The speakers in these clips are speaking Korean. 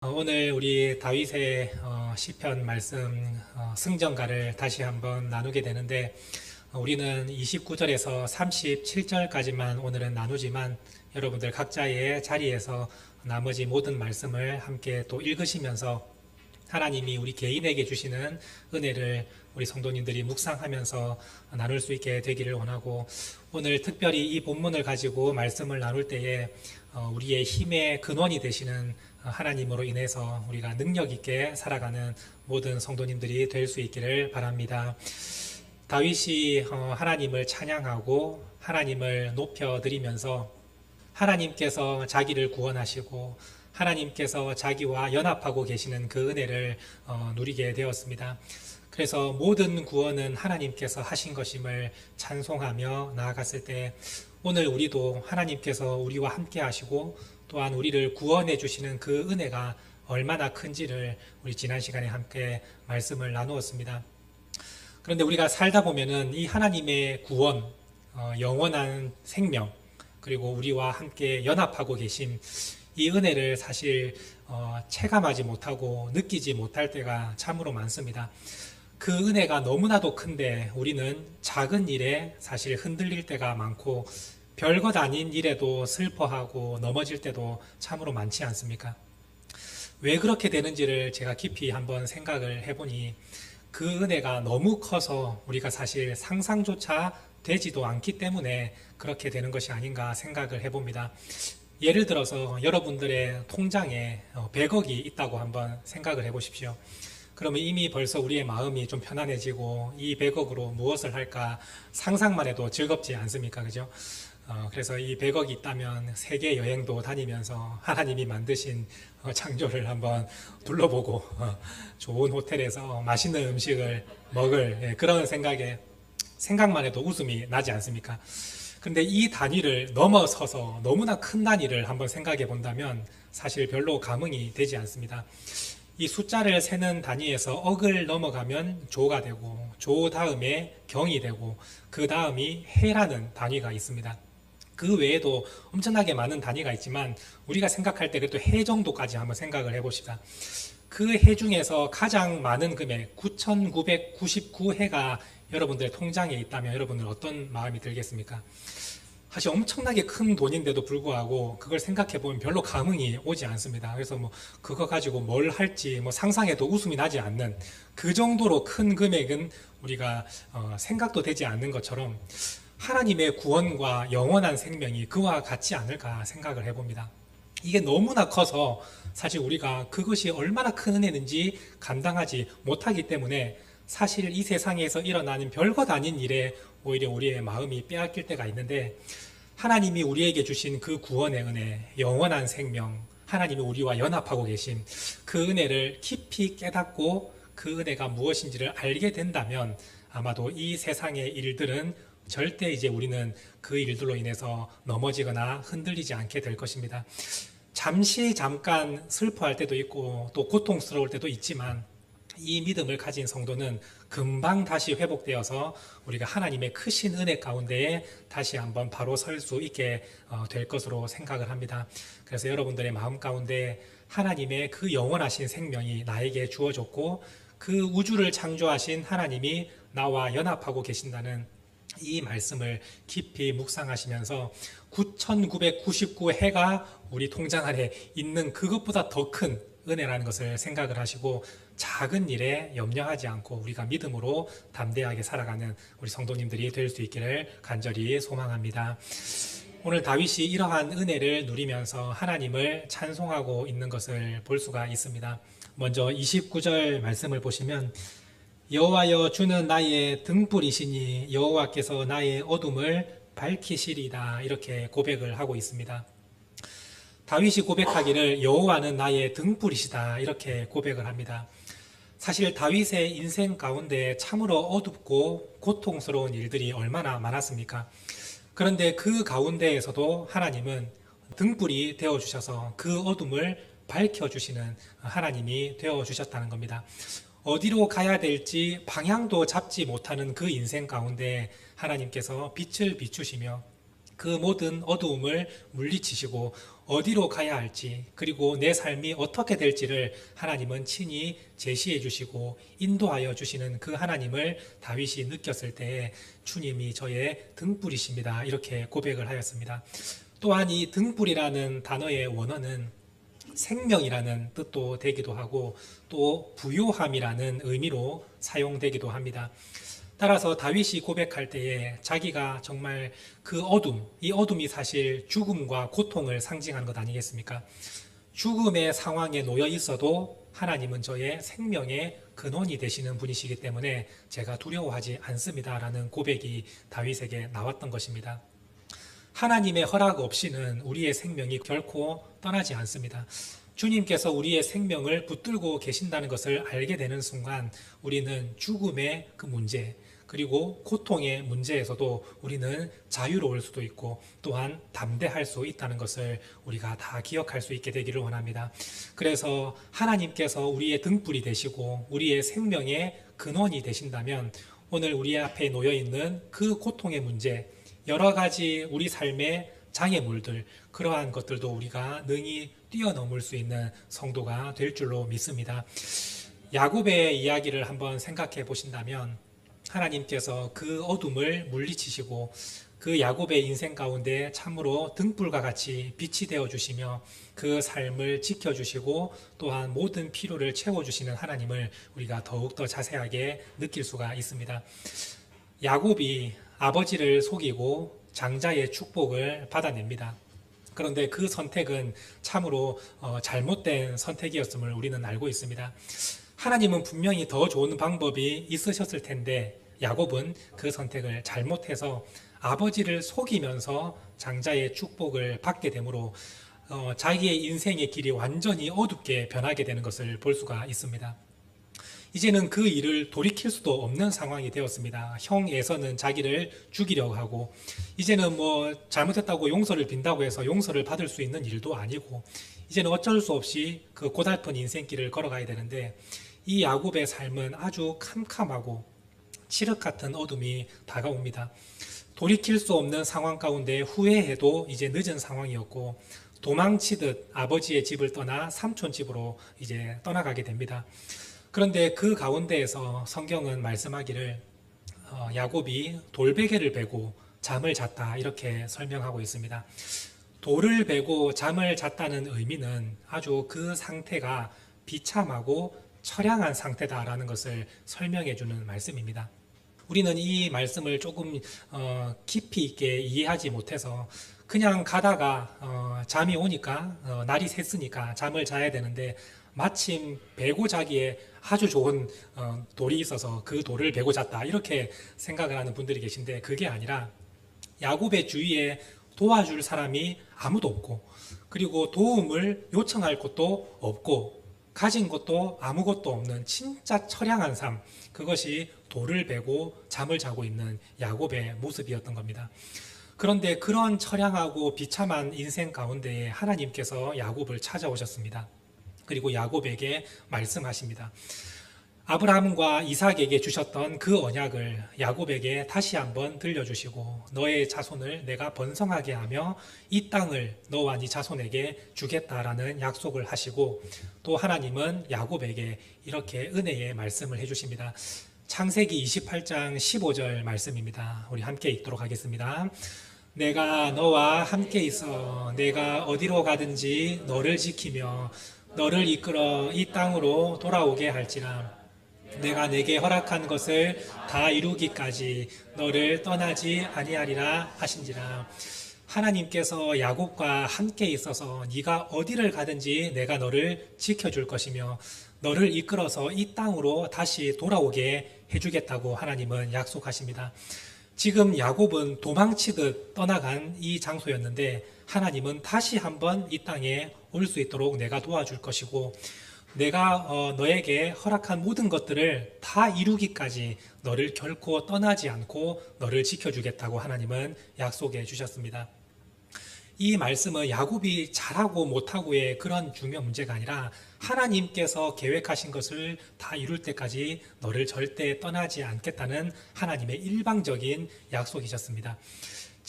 오늘 우리 다윗의 시편 말씀 승전가를 다시 한번 나누게 되는데 우리는 29절에서 37절까지만 오늘은 나누지만 여러분들 각자의 자리에서 나머지 모든 말씀을 함께 또 읽으시면서 하나님이 우리 개인에게 주시는 은혜를 우리 성도님들이 묵상하면서 나눌 수 있게 되기를 원하고, 오늘 특별히 이 본문을 가지고 말씀을 나눌 때에 우리의 힘의 근원이 되시는 하나님으로 인해서 우리가 능력 있게 살아가는 모든 성도님들이 될 수 있기를 바랍니다. 다윗이 하나님을 찬양하고 하나님을 높여드리면서 하나님께서 자기를 구원하시고 하나님께서 자기와 연합하고 계시는 그 은혜를 누리게 되었습니다. 그래서 모든 구원은 하나님께서 하신 것임을 찬송하며 나아갔을 때, 오늘 우리도 하나님께서 우리와 함께 하시고 또한 우리를 구원해 주시는 그 은혜가 얼마나 큰지를 우리 지난 시간에 함께 말씀을 나누었습니다. 그런데 우리가 살다 보면은 이 하나님의 구원, 영원한 생명, 그리고 우리와 함께 연합하고 계신 이 은혜를 사실 체감하지 못하고 느끼지 못할 때가 참으로 많습니다. 그 은혜가 너무나도 큰데 우리는 작은 일에 사실 흔들릴 때가 많고 별것 아닌 일에도 슬퍼하고 넘어질 때도 참으로 많지 않습니까? 왜 그렇게 되는지를 제가 깊이 한번 생각을 해보니, 그 은혜가 너무 커서 우리가 사실 상상조차 되지도 않기 때문에 그렇게 되는 것이 아닌가 생각을 해봅니다. 예를 들어서 여러분들의 통장에 100억이 있다고 한번 생각을 해보십시오. 그러면 이미 벌써 우리의 마음이 좀 편안해지고 이 100억으로 무엇을 할까 상상만 해도 즐겁지 않습니까? 그죠? 그래서 이 100억이 있다면 세계 여행도 다니면서 하나님이 만드신 창조를 한번 둘러보고 좋은 호텔에서 맛있는 음식을 먹을 그런 생각만 해도 웃음이 나지 않습니까? 근데 이 단위를 넘어서서 너무나 큰 단위를 한번 생각해 본다면 사실 별로 감흥이 되지 않습니다. 이 숫자를 세는 단위에서 억을 넘어가면 조가 되고, 조 다음에 경이 되고, 그 다음이 해라는 단위가 있습니다. 그 외에도 엄청나게 많은 단위가 있지만 우리가 생각할 때 그래도 해 정도까지 한번 생각을 해봅시다. 그 해 중에서 가장 많은 금액 9,999해가 여러분들의 통장에 있다면 여러분은 어떤 마음이 들겠습니까? 사실 엄청나게 큰 돈인데도 불구하고 그걸 생각해보면 별로 감흥이 오지 않습니다. 그래서 그거 가지고 뭘 할지 상상해도 웃음이 나지 않는 그 정도로 큰 금액은 우리가 생각도 되지 않는 것처럼 하나님의 구원과 영원한 생명이 그와 같지 않을까 생각을 해봅니다. 이게 너무나 커서 사실 우리가 그것이 얼마나 큰 은혜인지 감당하지 못하기 때문에 사실 이 세상에서 일어나는 별것 아닌 일에 오히려 우리의 마음이 빼앗길 때가 있는데, 하나님이 우리에게 주신 그 구원의 은혜, 영원한 생명, 하나님이 우리와 연합하고 계신 그 은혜를 깊이 깨닫고 그 은혜가 무엇인지를 알게 된다면 아마도 이 세상의 일들은 절대 이제 우리는 그 일들로 인해서 넘어지거나 흔들리지 않게 될 것입니다. 잠깐 슬퍼할 때도 있고 또 고통스러울 때도 있지만 이 믿음을 가진 성도는 금방 다시 회복되어서 우리가 하나님의 크신 은혜 가운데에 다시 한번 바로 설 수 있게 될 것으로 생각을 합니다. 그래서 여러분들의 마음 가운데 하나님의 그 영원하신 생명이 나에게 주어졌고 그 우주를 창조하신 하나님이 나와 연합하고 계신다는 이 말씀을 깊이 묵상하시면서 9,999해가 우리 통장 안에 있는 그것보다 더 큰 은혜라는 것을 생각을 하시고 작은 일에 염려하지 않고 우리가 믿음으로 담대하게 살아가는 우리 성도님들이 될 수 있기를 간절히 소망합니다. 오늘 다윗이 이러한 은혜를 누리면서 하나님을 찬송하고 있는 것을 볼 수가 있습니다. 먼저 29절 말씀을 보시면, 여호와여 주는 나의 등불이시니 여호와께서 나의 어둠을 밝히시리다, 이렇게 고백을 하고 있습니다. 다윗이 고백하기를 여호와는 나의 등불이시다, 이렇게 고백을 합니다. 사실 다윗의 인생 가운데 참으로 어둡고 고통스러운 일들이 얼마나 많았습니까? 그런데 그 가운데에서도 하나님은 등불이 되어주셔서 그 어둠을 밝혀주시는 하나님이 되어주셨다는 겁니다. 어디로 가야 될지 방향도 잡지 못하는 그 인생 가운데 하나님께서 빛을 비추시며 그 모든 어두움을 물리치시고 어디로 가야 할지, 그리고 내 삶이 어떻게 될지를 하나님은 친히 제시해 주시고 인도하여 주시는 그 하나님을 다윗이 느꼈을 때에 주님이 저의 등불이십니다. 이렇게 고백을 하였습니다. 또한 이 등불이라는 단어의 원어는 생명이라는 뜻도 되기도 하고 또 부요함이라는 의미로 사용되기도 합니다. 따라서 다윗이 고백할 때에 자기가 정말 그 어둠, 이 어둠이 사실 죽음과 고통을 상징하는 것 아니겠습니까? 죽음의 상황에 놓여 있어도 하나님은 저의 생명의 근원이 되시는 분이시기 때문에 제가 두려워하지 않습니다라는 고백이 다윗에게 나왔던 것입니다. 하나님의 허락 없이는 우리의 생명이 결코 떠나지 않습니다. 주님께서 우리의 생명을 붙들고 계신다는 것을 알게 되는 순간 우리는 죽음의 그 문제, 그리고 고통의 문제에서도 우리는 자유로울 수도 있고 또한 담대할 수 있다는 것을 우리가 다 기억할 수 있게 되기를 원합니다. 그래서 하나님께서 우리의 등불이 되시고 우리의 생명의 근원이 되신다면 오늘 우리 앞에 놓여 있는 그 고통의 문제, 여러 가지 우리 삶의 장애물들, 그러한 것들도 우리가 능히 뛰어넘을 수 있는 성도가 될 줄로 믿습니다. 야곱의 이야기를 한번 생각해 보신다면 하나님께서 그 어둠을 물리치시고 그 야곱의 인생 가운데 참으로 등불과 같이 빛이 되어 주시며 그 삶을 지켜주시고 또한 모든 필요를 채워주시는 하나님을 우리가 더욱더 자세하게 느낄 수가 있습니다. 야곱이 아버지를 속이고 장자의 축복을 받아냅니다. 그런데 그 선택은 참으로 잘못된 선택이었음을 우리는 알고 있습니다. 하나님은 분명히 더 좋은 방법이 있으셨을 텐데 야곱은 그 선택을 잘못해서 아버지를 속이면서 장자의 축복을 받게 되므로 자기의 인생의 길이 완전히 어둡게 변하게 되는 것을 볼 수가 있습니다. 이제는 그 일을 돌이킬 수도 없는 상황이 되었습니다. 형 에서는 자기를 죽이려고 하고 이제는 잘못했다고 용서를 빈다고 해서 용서를 받을 수 있는 일도 아니고 이제는 어쩔 수 없이 그 고달픈 인생길을 걸어가야 되는데 이 야곱의 삶은 아주 캄캄하고 칠흑 같은 어둠이 다가옵니다. 돌이킬 수 없는 상황 가운데 후회해도 이제 늦은 상황이었고 도망치듯 아버지의 집을 떠나 삼촌 집으로 이제 떠나가게 됩니다. 그런데 그 가운데에서 성경은 말씀하기를 야곱이 돌베개를 베고 잠을 잤다 이렇게 설명하고 있습니다. 돌을 베고 잠을 잤다는 의미는 아주 그 상태가 비참하고 처량한 상태다라는 것을 설명해 주는 말씀입니다. 우리는 이 말씀을 조금 깊이 있게 이해하지 못해서 그냥 가다가 잠이 오니까 날이 샜으니까 잠을 자야 되는데 마침 베고 자기에 아주 좋은 돌이 있어서 그 돌을 베고 잤다 이렇게 생각을 하는 분들이 계신데 그게 아니라 야곱의 주위에 도와줄 사람이 아무도 없고 그리고 도움을 요청할 곳도 없고 가진 것도 아무것도 없는 진짜 처량한 삶, 그것이 돌을 베고 잠을 자고 있는 야곱의 모습이었던 겁니다. 그런데 그런 처량하고 비참한 인생 가운데에 하나님께서 야곱을 찾아오셨습니다. 그리고 야곱에게 말씀하십니다. 아브라함과 이삭에게 주셨던 그 언약을 야곱에게 다시 한번 들려주시고 너의 자손을 내가 번성하게 하며 이 땅을 너와 네 자손에게 주겠다라는 약속을 하시고 또 하나님은 야곱에게 이렇게 은혜의 말씀을 해주십니다. 창세기 28장 15절 말씀입니다. 우리 함께 읽도록 하겠습니다. 내가 너와 함께 있어 내가 어디로 가든지 너를 지키며 너를 이끌어 이 땅으로 돌아오게 할지라 내가 내게 허락한 것을 다 이루기까지 너를 떠나지 아니하리라 하신지라. 하나님께서 야곱과 함께 있어서 네가 어디를 가든지 내가 너를 지켜줄 것이며 너를 이끌어서 이 땅으로 다시 돌아오게 해주겠다고 하나님은 약속하십니다. 지금 야곱은 도망치듯 떠나간 이 장소였는데 하나님은 다시 한번 이 땅에 올 수 있도록 내가 도와줄 것이고 내가 너에게 허락한 모든 것들을 다 이루기까지 너를 결코 떠나지 않고 너를 지켜주겠다고 하나님은 약속해 주셨습니다. 이 말씀은 야곱이 잘하고 못하고의 그런 중요한 문제가 아니라 하나님께서 계획하신 것을 다 이룰 때까지 너를 절대 떠나지 않겠다는 하나님의 일방적인 약속이셨습니다.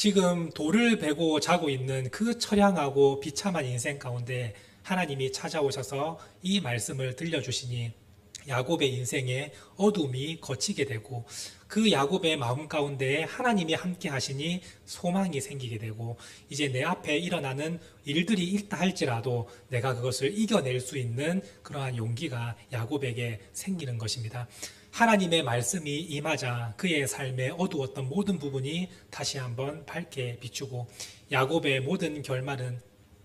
지금 돌을 베고 자고 있는 그 처량하고 비참한 인생 가운데 하나님이 찾아오셔서 이 말씀을 들려주시니 야곱의 인생에 어둠이 걷히게 되고 그 야곱의 마음 가운데 하나님이 함께 하시니 소망이 생기게 되고 이제 내 앞에 일어나는 일들이 있다 할지라도 내가 그것을 이겨낼 수 있는 그러한 용기가 야곱에게 생기는 것입니다. 하나님의 말씀이 임하자 그의 삶에 어두웠던 모든 부분이 다시 한번 밝게 비추고 야곱의 모든 결말은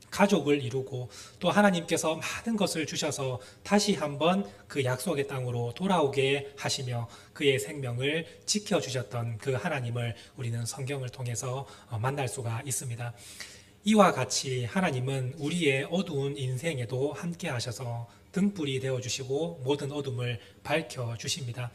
가족을 이루고 또 하나님께서 많은 것을 주셔서 다시 한번 그 약속의 땅으로 돌아오게 하시며 그의 생명을 지켜주셨던 그 하나님을 우리는 성경을 통해서 만날 수가 있습니다. 이와 같이 하나님은 우리의 어두운 인생에도 함께 하셔서 등불이 되어주시고 모든 어둠을 밝혀주십니다.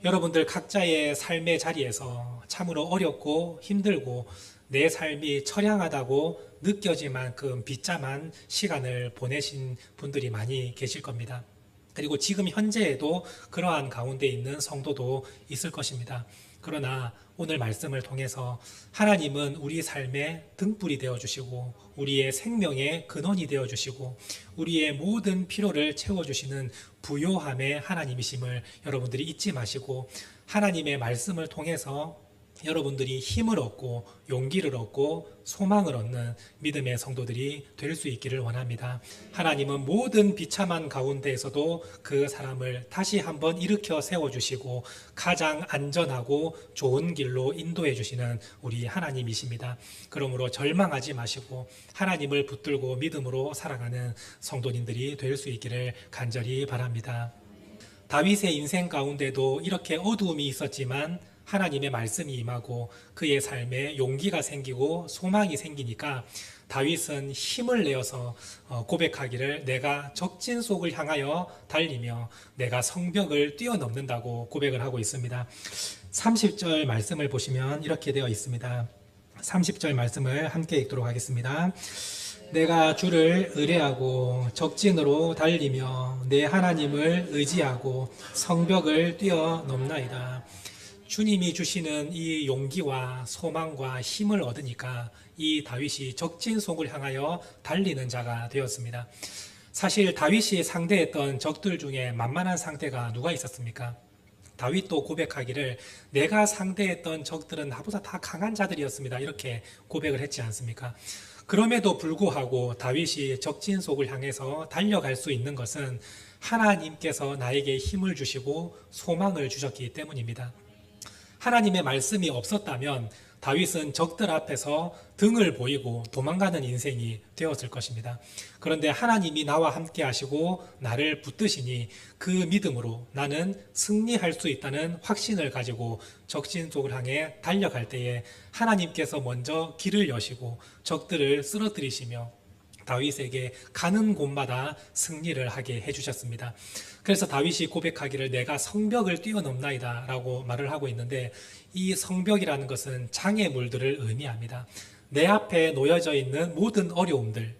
여러분들 각자의 삶의 자리에서 참으로 어렵고 힘들고 내 삶이 처량하다고 느껴질 만큼 비참한 시간을 보내신 분들이 많이 계실 겁니다. 그리고 지금 현재에도 그러한 가운데 있는 성도도 있을 것입니다. 그러나 오늘 말씀을 통해서 하나님은 우리 삶의 등불이 되어주시고 우리의 생명의 근원이 되어주시고 우리의 모든 필요를 채워주시는 부요함의 하나님이심을 여러분들이 잊지 마시고 하나님의 말씀을 통해서 여러분들이 힘을 얻고 용기를 얻고 소망을 얻는 믿음의 성도들이 될 수 있기를 원합니다. 하나님은 모든 비참한 가운데에서도 그 사람을 다시 한번 일으켜 세워주시고 가장 안전하고 좋은 길로 인도해 주시는 우리 하나님이십니다. 그러므로 절망하지 마시고 하나님을 붙들고 믿음으로 살아가는 성도님들이 될 수 있기를 간절히 바랍니다. 다윗의 인생 가운데도 이렇게 어두움이 있었지만 하나님의 말씀이 임하고 그의 삶에 용기가 생기고 소망이 생기니까 다윗은 힘을 내어서 고백하기를 내가 적진 속을 향하여 달리며 내가 성벽을 뛰어넘는다고 고백을 하고 있습니다. 30절 말씀을 보시면 이렇게 되어 있습니다. 30절 말씀을 함께 읽도록 하겠습니다. 내가 주를 의뢰하고 적진으로 달리며 내 하나님을 의지하고 성벽을 뛰어넘나이다. 주님이 주시는 이 용기와 소망과 힘을 얻으니까 이 다윗이 적진속을 향하여 달리는 자가 되었습니다. 사실 다윗이 상대했던 적들 중에 만만한 상대가 누가 있었습니까? 다윗도 고백하기를 내가 상대했던 적들은 나보다 다 강한 자들이었습니다. 이렇게 고백을 했지 않습니까? 그럼에도 불구하고 다윗이 적진속을 향해서 달려갈 수 있는 것은 하나님께서 나에게 힘을 주시고 소망을 주셨기 때문입니다. 하나님의 말씀이 없었다면 다윗은 적들 앞에서 등을 보이고 도망가는 인생이 되었을 것입니다. 그런데 하나님이 나와 함께 하시고 나를 붙드시니 그 믿음으로 나는 승리할 수 있다는 확신을 가지고 적진속을 향해 달려갈 때에 하나님께서 먼저 길을 여시고 적들을 쓰러뜨리시며 다윗에게 가는 곳마다 승리를 하게 해주셨습니다. 그래서 다윗이 고백하기를 내가 성벽을 뛰어넘나이다 라고 말을 하고 있는데 이 성벽이라는 것은 장애물들을 의미합니다. 내 앞에 놓여져 있는 모든 어려움들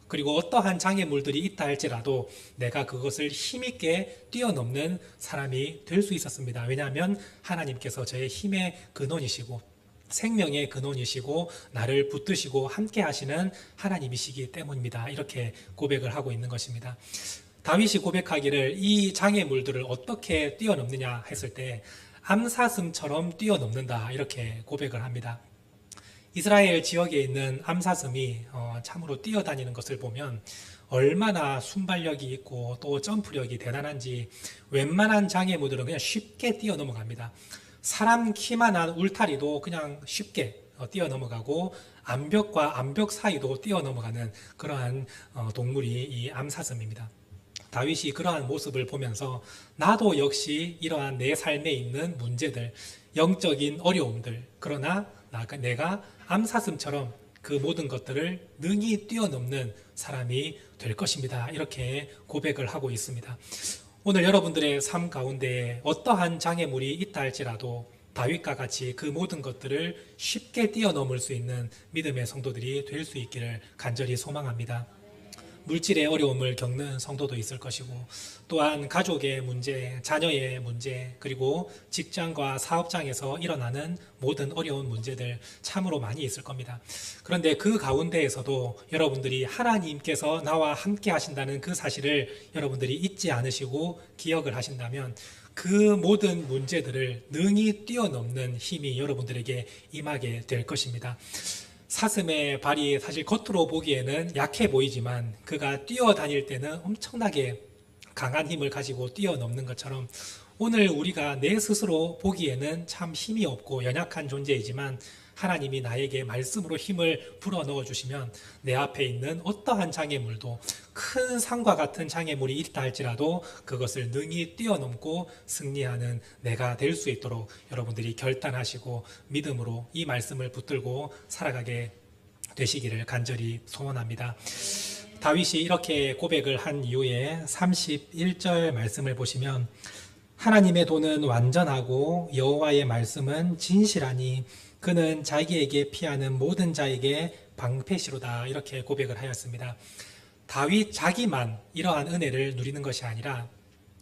그리고 어떠한 장애물들이 있다 할지라도 내가 그것을 힘있게 뛰어넘는 사람이 될 수 있었습니다. 왜냐하면 하나님께서 저의 힘의 근원이시고 생명의 근원이시고 나를 붙드시고 함께 하시는 하나님이시기 때문입니다. 이렇게 고백을 하고 있는 것입니다. 다윗이 고백하기를 이 장애물들을 어떻게 뛰어넘느냐 했을 때 암사슴처럼 뛰어넘는다 이렇게 고백을 합니다. 이스라엘 지역에 있는 암사슴이 참으로 뛰어다니는 것을 보면 얼마나 순발력이 있고 또 점프력이 대단한지 웬만한 장애물들은 그냥 쉽게 뛰어넘어갑니다. 사람 키만한 울타리도 그냥 쉽게 뛰어넘어가고 암벽과 암벽 사이도 뛰어넘어가는 그러한 동물이 이 암사슴입니다. 다윗이 그러한 모습을 보면서 나도 역시 이러한 내 삶에 있는 문제들, 영적인 어려움들, 그러나 내가 암사슴처럼 그 모든 것들을 능히 뛰어넘는 사람이 될 것입니다. 이렇게 고백을 하고 있습니다. 오늘 여러분들의 삶 가운데 어떠한 장애물이 있다 할지라도 다윗과 같이 그 모든 것들을 쉽게 뛰어넘을 수 있는 믿음의 성도들이 될 수 있기를 간절히 소망합니다. 물질의 어려움을 겪는 성도도 있을 것이고, 또한 가족의 문제, 자녀의 문제, 그리고 직장과 사업장에서 일어나는 모든 어려운 문제들 참으로 많이 있을 겁니다. 그런데 그 가운데에서도 여러분들이 하나님께서 나와 함께 하신다는 그 사실을 여러분들이 잊지 않으시고 기억을 하신다면 그 모든 문제들을 능히 뛰어넘는 힘이 여러분들에게 임하게 될 것입니다. 사슴의 발이 사실 겉으로 보기에는 약해 보이지만 그가 뛰어다닐 때는 엄청나게 강한 힘을 가지고 뛰어넘는 것처럼 오늘 우리가 내 스스로 보기에는 참 힘이 없고 연약한 존재이지만 하나님이 나에게 말씀으로 힘을 불어넣어 주시면 내 앞에 있는 어떠한 장애물도 큰 산과 같은 장애물이 있다 할지라도 그것을 능히 뛰어넘고 승리하는 내가 될 수 있도록 여러분들이 결단하시고 믿음으로 이 말씀을 붙들고 살아가게 되시기를 간절히 소원합니다. 다윗이 이렇게 고백을 한 이후에 31절 말씀을 보시면 하나님의 도는 완전하고 여호와의 말씀은 진실하니 그는 자기에게 피하는 모든 자에게 방패시로다, 이렇게 고백을 하였습니다. 다윗 자기만 이러한 은혜를 누리는 것이 아니라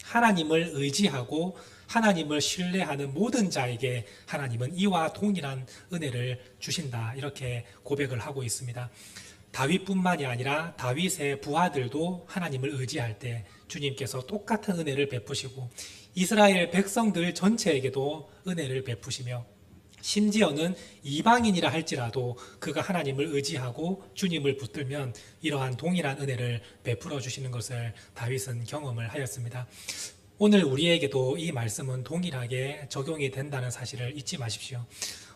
하나님을 의지하고 하나님을 신뢰하는 모든 자에게 하나님은 이와 동일한 은혜를 주신다, 이렇게 고백을 하고 있습니다. 다윗뿐만이 아니라 다윗의 부하들도 하나님을 의지할 때 주님께서 똑같은 은혜를 베푸시고 이스라엘 백성들 전체에게도 은혜를 베푸시며 심지어는 이방인이라 할지라도 그가 하나님을 의지하고 주님을 붙들면 이러한 동일한 은혜를 베풀어 주시는 것을 다윗은 경험을 하였습니다. 오늘 우리에게도 이 말씀은 동일하게 적용이 된다는 사실을 잊지 마십시오.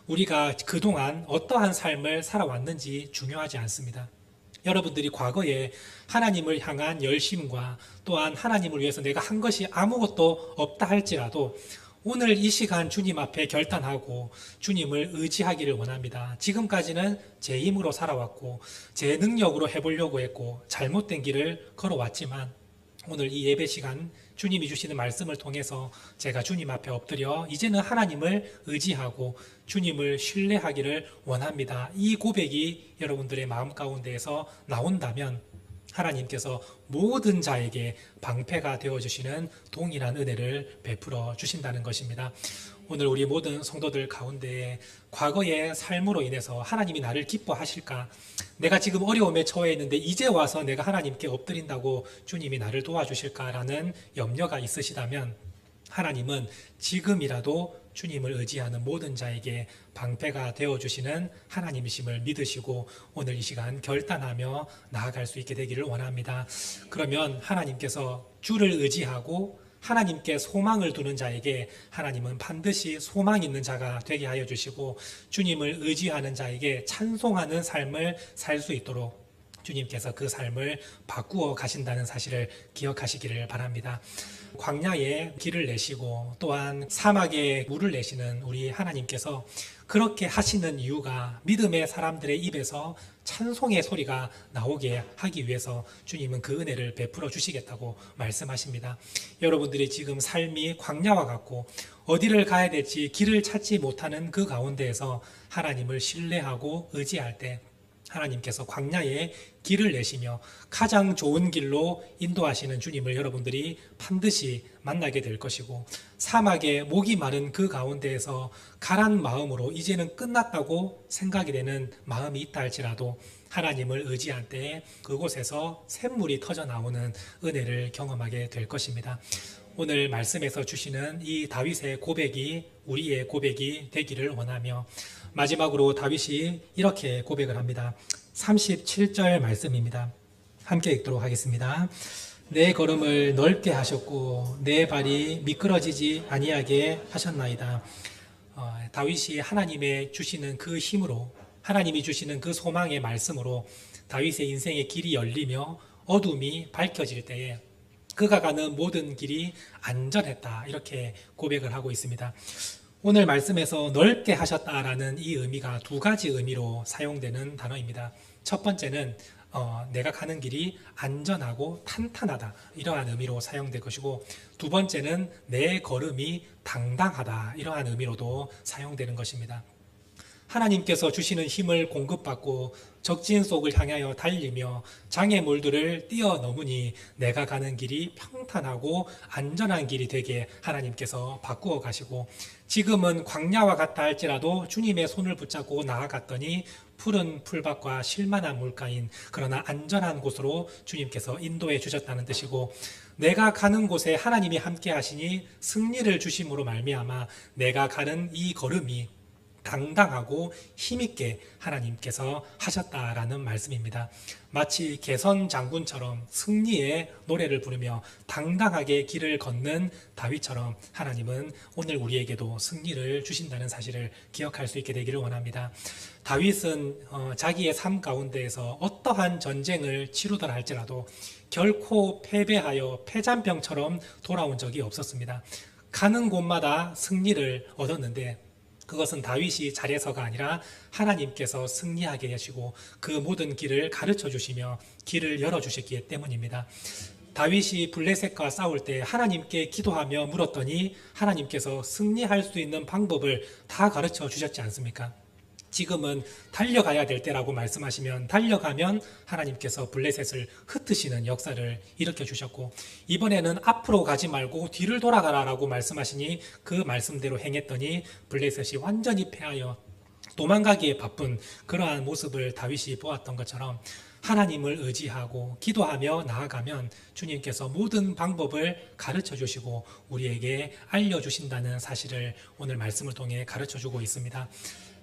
우리가 그동안 어떠한 삶을 살아왔는지 중요하지 않습니다. 여러분들이 과거에 하나님을 향한 열심과 또한 하나님을 위해서 내가 한 것이 아무것도 없다 할지라도 오늘 이 시간 주님 앞에 결단하고 주님을 의지하기를 원합니다. 지금까지는 제 힘으로 살아왔고 제 능력으로 해보려고 했고 잘못된 길을 걸어왔지만 오늘 이 예배 시간 주님이 주시는 말씀을 통해서 제가 주님 앞에 엎드려 이제는 하나님을 의지하고 주님을 신뢰하기를 원합니다. 이 고백이 여러분들의 마음 가운데에서 나온다면 하나님께서 모든 자에게 방패가 되어주시는 동일한 은혜를 베풀어 주신다는 것입니다. 오늘 우리 모든 성도들 가운데 과거의 삶으로 인해서 하나님이 나를 기뻐하실까? 내가 지금 어려움에 처해 있는데 이제 와서 내가 하나님께 엎드린다고 주님이 나를 도와주실까라는 염려가 있으시다면 하나님은 지금이라도 주님을 의지하는 모든 자에게 방패가 되어주시는 하나님이심을 믿으시고 오늘 이 시간 결단하며 나아갈 수 있게 되기를 원합니다. 그러면 하나님께서 주를 의지하고 하나님께 소망을 두는 자에게 하나님은 반드시 소망 있는 자가 되게 하여 주시고 주님을 의지하는 자에게 찬송하는 삶을 살 수 있도록 주님께서 그 삶을 바꾸어 가신다는 사실을 기억하시기를 바랍니다. 광야에 길을 내시고 또한 사막에 물을 내시는 우리 하나님께서 그렇게 하시는 이유가 믿음의 사람들의 입에서 찬송의 소리가 나오게 하기 위해서 주님은 그 은혜를 베풀어 주시겠다고 말씀하십니다. 여러분들이 지금 삶이 광야와 같고 어디를 가야 될지 길을 찾지 못하는 그 가운데에서 하나님을 신뢰하고 의지할 때 하나님께서 광야에 길을 내시며 가장 좋은 길로 인도하시는 주님을 여러분들이 반드시 만나게 될 것이고 사막에 목이 마른 그 가운데에서 가란 마음으로 이제는 끝났다고 생각이 되는 마음이 있다 할지라도 하나님을 의지할 때에 그곳에서 샘물이 터져 나오는 은혜를 경험하게 될 것입니다. 오늘 말씀에서 주시는 이 다윗의 고백이 우리의 고백이 되기를 원하며 마지막으로 다윗이 이렇게 고백을 합니다. 37절 말씀입니다. 함께 읽도록 하겠습니다. 내 걸음을 넓게 하셨고 내 발이 미끄러지지 아니하게 하셨나이다. 다윗이 하나님의 주시는 그 힘으로 하나님이 주시는 그 소망의 말씀으로 다윗의 인생의 길이 열리며 어둠이 밝혀질 때에 그가 가는 모든 길이 안전했다, 이렇게 고백을 하고 있습니다. 오늘 말씀에서 넓게 하셨다라는 이 의미가 두 가지 의미로 사용되는 단어입니다. 첫 번째는 내가 가는 길이 안전하고 탄탄하다, 이러한 의미로 사용될 것이고 두 번째는 내 걸음이 당당하다, 이러한 의미로도 사용되는 것입니다. 하나님께서 주시는 힘을 공급받고 적진 속을 향하여 달리며 장애물들을 뛰어넘으니 내가 가는 길이 평탄하고 안전한 길이 되게 하나님께서 바꾸어 가시고, 지금은 광야와 같다 할지라도 주님의 손을 붙잡고 나아갔더니 푸른 풀밭과 쉴만한 물가인 그러나 안전한 곳으로 주님께서 인도해 주셨다는 뜻이고, 내가 가는 곳에 하나님이 함께 하시니 승리를 주심으로 말미암아 내가 가는 이 걸음이 당당하고 힘있게 하나님께서 하셨다라는 말씀입니다. 마치 개선 장군처럼 승리의 노래를 부르며 당당하게 길을 걷는 다윗처럼 하나님은 오늘 우리에게도 승리를 주신다는 사실을 기억할 수 있게 되기를 원합니다. 다윗은 자기의 삶 가운데에서 어떠한 전쟁을 치르더라 할지라도 결코 패배하여 패잔병처럼 돌아온 적이 없었습니다. 가는 곳마다 승리를 얻었는데 그것은 다윗이 잘해서가 아니라 하나님께서 승리하게 하시고 그 모든 길을 가르쳐 주시며 길을 열어 주셨기 때문입니다. 다윗이 블레셋과 싸울 때 하나님께 기도하며 물었더니 하나님께서 승리할 수 있는 방법을 다 가르쳐 주셨지 않습니까? 지금은 달려가야 될 때라고 말씀하시면 달려가면 하나님께서 블레셋을 흩으시는 역사를 일으켜 주셨고, 이번에는 앞으로 가지 말고 뒤를 돌아가라라고 말씀하시니 그 말씀대로 행했더니 블레셋이 완전히 패하여 도망가기에 바쁜 그러한 모습을 다윗이 보았던 것처럼 하나님을 의지하고 기도하며 나아가면 주님께서 모든 방법을 가르쳐 주시고 우리에게 알려주신다는 사실을 오늘 말씀을 통해 가르쳐 주고 있습니다.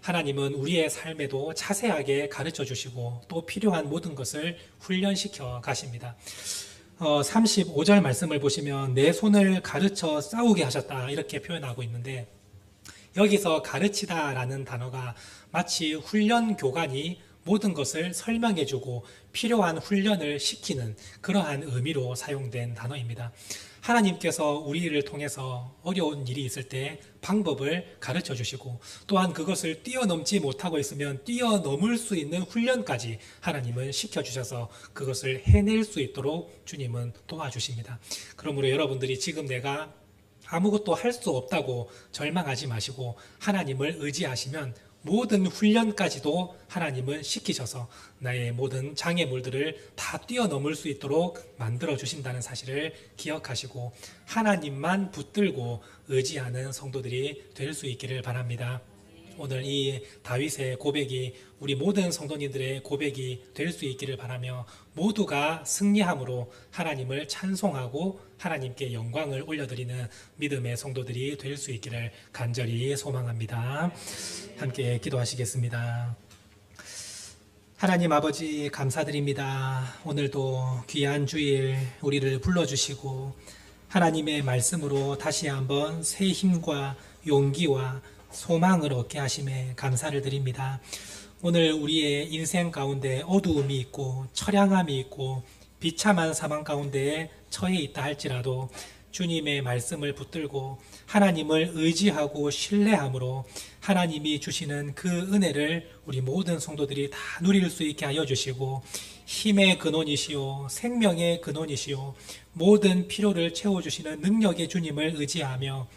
하나님은 우리의 삶에도 자세하게 가르쳐 주시고 또 필요한 모든 것을 훈련시켜 가십니다. 35절 말씀을 보시면 내 손을 가르쳐 싸우게 하셨다 이렇게 표현하고 있는데, 여기서 가르치다 라는 단어가 마치 훈련 교관이 모든 것을 설명해주고 필요한 훈련을 시키는 그러한 의미로 사용된 단어입니다. 하나님께서 우리를 통해서 어려운 일이 있을 때 방법을 가르쳐 주시고 또한 그것을 뛰어넘지 못하고 있으면 뛰어넘을 수 있는 훈련까지 하나님은 시켜주셔서 그것을 해낼 수 있도록 주님은 도와주십니다. 그러므로 여러분들이 지금 내가 아무것도 할 수 없다고 절망하지 마시고 하나님을 의지하시면 모든 훈련까지도 하나님은 시키셔서 나의 모든 장애물들을 다 뛰어넘을 수 있도록 만들어 주신다는 사실을 기억하시고 하나님만 붙들고 의지하는 성도들이 될 수 있기를 바랍니다. 오늘 이 다윗의 고백이 우리 모든 성도님들의 고백이 될 수 있기를 바라며 모두가 승리함으로 하나님을 찬송하고 하나님께 영광을 올려드리는 믿음의 성도들이 될 수 있기를 간절히 소망합니다. 함께 기도하시겠습니다. 하나님 아버지 감사드립니다. 오늘도 귀한 주일 우리를 불러주시고 하나님의 말씀으로 다시 한번 새 힘과 용기와 소망을 얻게 하심에 감사를 드립니다. 오늘 우리의 인생 가운데 어두움이 있고 처량함이 있고 비참한 상황 가운데에 처해 있다 할지라도 주님의 말씀을 붙들고 하나님을 의지하고 신뢰함으로 하나님이 주시는 그 은혜를 우리 모든 성도들이 다 누릴 수 있게 하여 주시고 힘의 근원이시오 생명의 근원이시오 모든 필요를 채워주시는 능력의 주님을 의지하며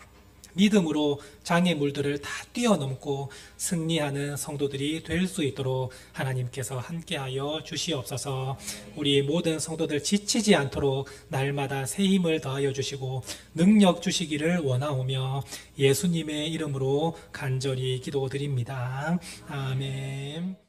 믿음으로 장애물들을 다 뛰어넘고 승리하는 성도들이 될 수 있도록 하나님께서 함께하여 주시옵소서. 우리 모든 성도들 지치지 않도록 날마다 새 힘을 더하여 주시고 능력 주시기를 원하오며 예수님의 이름으로 간절히 기도드립니다. 아멘.